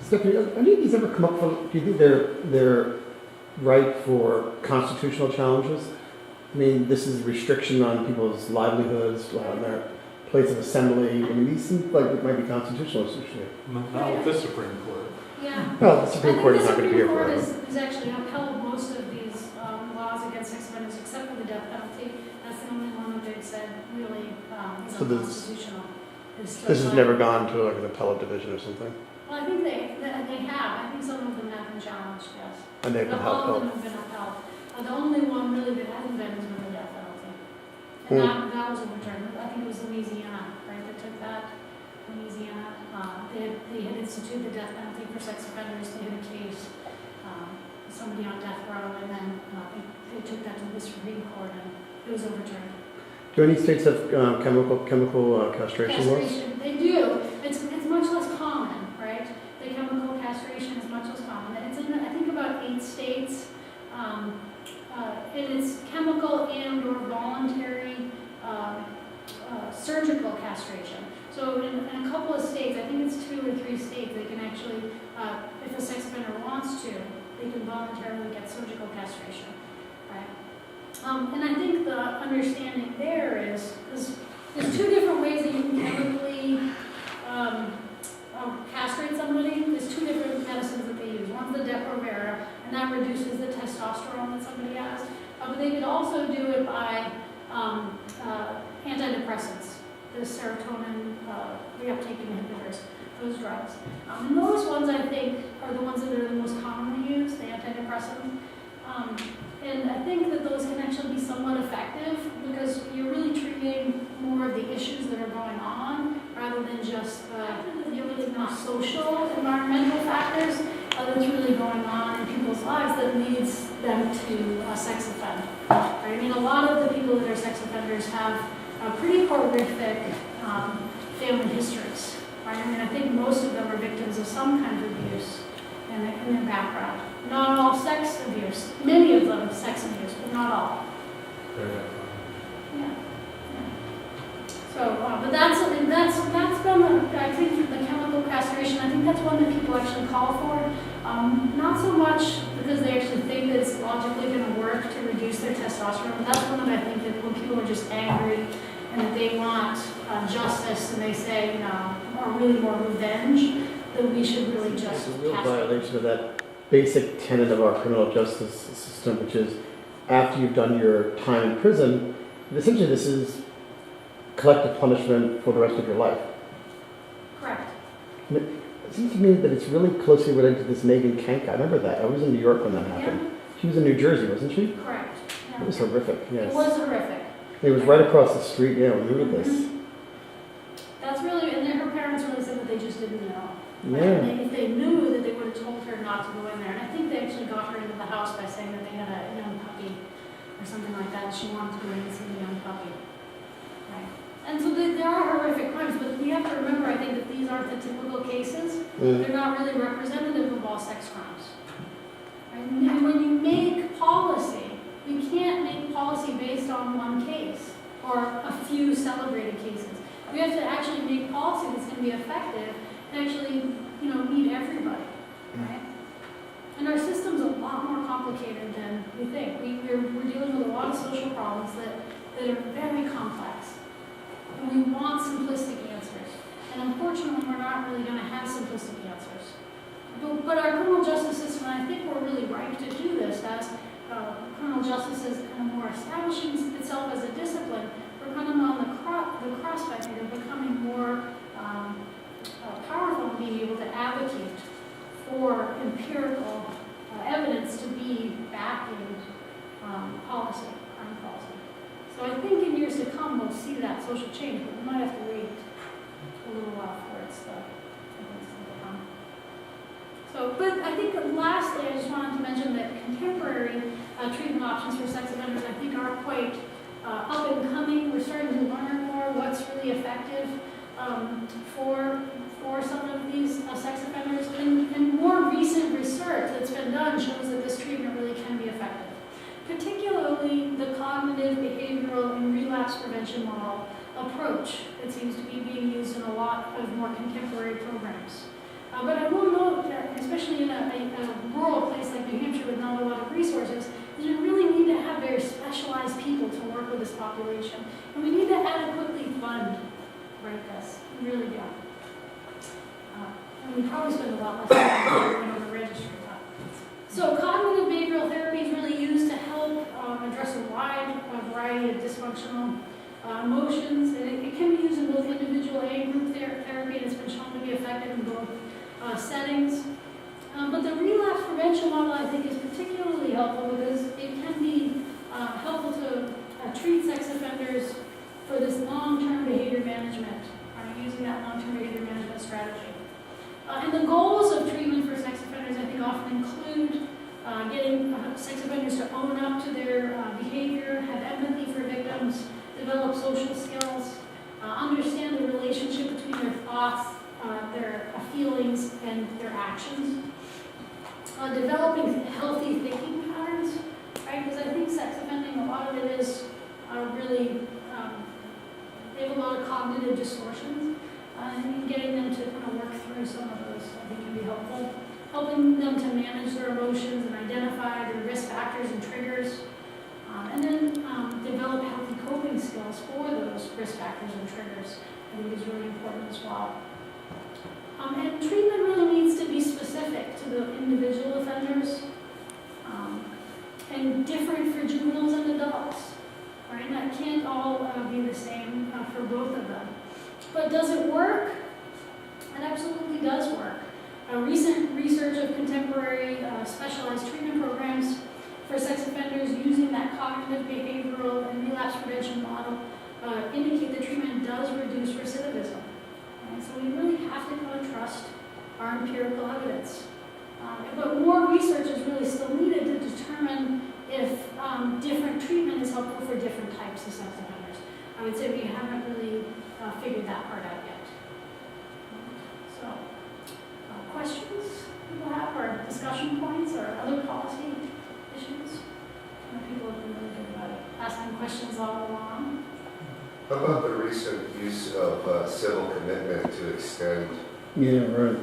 Stephanie, are any of these ever come up for, do you think they're right for constitutional challenges? I mean, this is restriction on people's livelihoods, on their place of assembly. I mean, these seem like it might be constitutional essentially. Not with the Supreme Court. Yeah. Well, the Supreme Court is not going to be here The forever. Supreme Court has actually upheld most of these laws against sex offenders except for the death penalty. That's the only one that they've said really is So this- unconstitutional. This has never gone to like an appellate division or something, Well, I think they have. I think some of them have been challenged, yes. and they've been But all of upheld. them have been upheld. The only one really that hasn't been is with the death penalty. And that was overturned. I think it was Louisiana, right, that took that. Louisiana, they had instituted the death penalty for sex offenders. They had a case, somebody on death row, and then they took that to the Supreme Court, and it was overturned. Do any states have chemical castration laws? Castration, they do. It's much less common, right? The chemical castration is much less common. It's in, I think, about 8 states. And it's chemical and or voluntary surgical castration. So in a couple of states, I think it's 2 or 3 states, they can actually, if a sex offender wants to, they can voluntarily get surgical castration, right? And I think the understanding there is there's 2 different ways that you can chemically castrate somebody. There's 2 different medicines that they use. One's the Depo-Provera, and that reduces the testosterone that somebody has. But they could also do it by antidepressants, the serotonin reuptake inhibitors, those drugs. And those ones, I think, are the ones that are the most commonly used, the antidepressants. And I think that those can actually be somewhat effective because you're really treating more of the issues that are going on rather than just social, environmental factors that's really going on in people's lives that leads them to sex offend. Right? I mean, a lot of the people that are sex offenders have pretty horrific family histories. Right? I mean, I think most of them are victims of some kind of abuse in their background. Not all sex abuse. Many of them sex abuse, but not all. Yeah. So, but that's been, I think, the chemical castration. I think that's one that people actually call for. Not so much because they actually think that it's logically going to work to reduce their testosterone, but that's one that I think that when people are just angry and that they want justice and they say, or really more revenge, that we should really just It's a real castrate. violation of that basic tenet of our criminal justice system, which is after you've done your time in prison, essentially this is collective punishment for the rest of your life. Correct. And it seems to me that it's really closely related to this Megan Kank. I remember that. I was in New York when that happened. Yeah. She was in New Jersey, wasn't she? Correct. Yeah. It was horrific, yes. It was horrific. It was right across the street, yeah, we remember this. That's really, and then her parents really said that they just didn't know. Yeah. If they knew, that they would have told her not to go in there. And I think they actually got her into the house by saying that they had a young puppy or something like that. She wanted to go in and see the young puppy. Right. And so there are horrific crimes, but we have to remember, I think, that these aren't the typical cases. They're not really representative of all sex crimes. Right? And when you make policy, you can't make policy based on one case or a few celebrated cases. We have to actually make policy that's going to be effective and actually, meet everybody, right? And our system's a lot more complicated than we think. We're dealing with a lot of social problems that are very complex. And we want simplistic answers. And unfortunately, we're not really going to have simplistic answers. But our criminal justice system, and I think we're really right to do this, as criminal justice is kind of more establishing itself as a discipline. We're kind of on the cross-spectrum of becoming more powerful in being able to advocate for empirical evidence to be backing policy, crime policy. So I think in years to come we'll see that social change, but we might have to wait a little while for it to come. So, but I think lastly, I just wanted to mention that contemporary treatment options for sex offenders, I think, are quite up and coming. We're starting to learn more what's really effective for some of these sex offenders. And more recent research that's been done shows that this treatment really can be effective. Particularly the cognitive, behavioral, and relapse prevention model approach that seems to be being used in a lot of more contemporary programs. But I will note not a lot of resources, is we really need to have very specialized people to work with this population. And we need to adequately fund this. We really do. And we probably spend a lot less time on the registry. So cognitive behavioral therapy is really used to help address a wide variety of dysfunctional emotions. And it can be used in both individual and group therapy, and it's been shown to be effective in both settings. But the relapse prevention model, I think, is particularly helpful because it can be helpful to treat sex offenders for this long-term behavior management, using that long-term behavior management strategy. And the goals of treatment for sex offenders, I think, often include getting sex offenders to own up to their behavior, have empathy for victims, develop social skills, understand the relationship between their thoughts, their feelings, and their actions. Developing healthy thinking patterns, right? Because I think sex offending, a lot of it is really, they have a lot of cognitive distortions. And getting them to kind of work through some of those, I think, can be helpful. Helping them to manage their emotions and identify their risk factors and triggers. And then develop healthy coping skills for those risk factors and triggers, I think is really important as well. And treatment really needs to be specific to the individual offenders and different for juveniles and adults, right? And that can't all be the same for both of them. But does it work? It absolutely does work. Recent research of contemporary specialized treatment programs for sex offenders using that cognitive behavioral and relapse prevention model indicate that treatment does reduce recidivism. Right? So we really have to kind of trust our empirical evidence. But more research is really still needed to determine if different treatment is helpful for different types of sex offenders. I would say we haven't really figured that part out yet. So, questions people have, or discussion points, or other policy issues? People have been really good about asking questions all along. How about the recent use of civil commitment to extend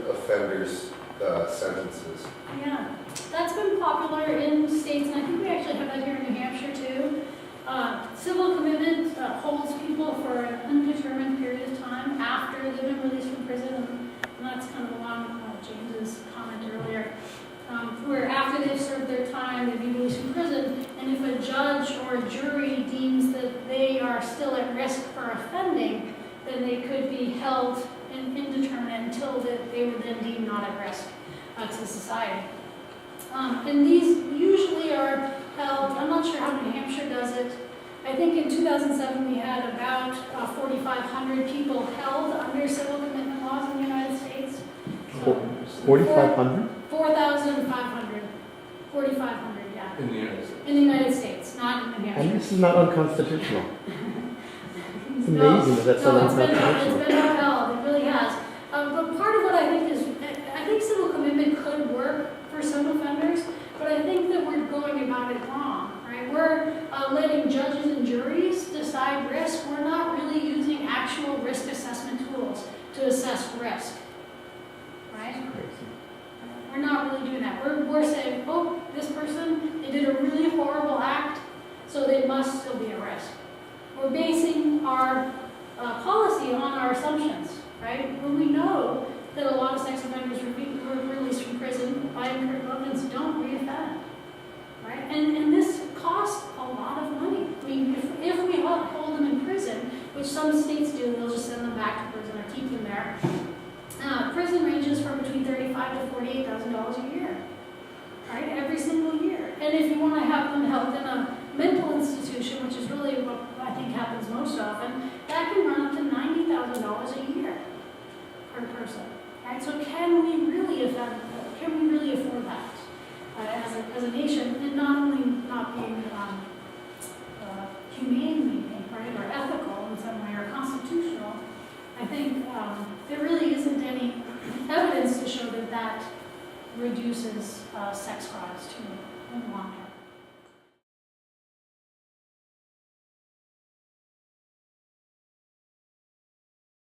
offenders' sentences? Yeah, that's been popular in states, and I think we actually have that here in New Hampshire too. Civil commitment holds people for an undetermined period of time after they've been released from prison, and that's kind of along James's comment earlier, where after they've served their time, they'd be released from prison, and if a judge or a jury deems that they are still at risk for offending, then they could be held indeterminate until they were then deemed not at risk to society. And these usually are held, I'm not sure how New Hampshire does it. I think in 2007 we had about 4,500 people held under civil commitment laws in the United States. 4,500? 4,500. 4,500, yeah. In the United States. In the United States, not in New Hampshire. And this is not unconstitutional. It's No, amazing that that's not no, it's unconstitutional. been upheld, it really has. But part of what I think is, I think civil commitment could work for some offenders, but I think that we're going about it wrong, right? We're letting judges and juries decide risk. We're not really using actual risk assessment tools to assess risk, right? We're not really doing that. We're saying, oh, this person, they did a really horrible act, so they must still be at risk. We're basing our policy on our assumptions, right? When we know that a lot of sex offenders who are released from prison by empirical evidence don't reoffend, right? And this costs a lot of money. I mean, if we hold them in prison, which some states do, they'll just send them back to prison or keep them there. Prison ranges from between $35,000 to $48,000 a year, right? Every single year. And if you want to have them held in a mental institution, which is really what I think happens most often, that can run up to $90,000 a year per person. Right? So can we really afford that as a nation, and not only not being humane, right, or ethical in some way, or constitutional? I think there really isn't any evidence to show that that reduces sex crimes too in the long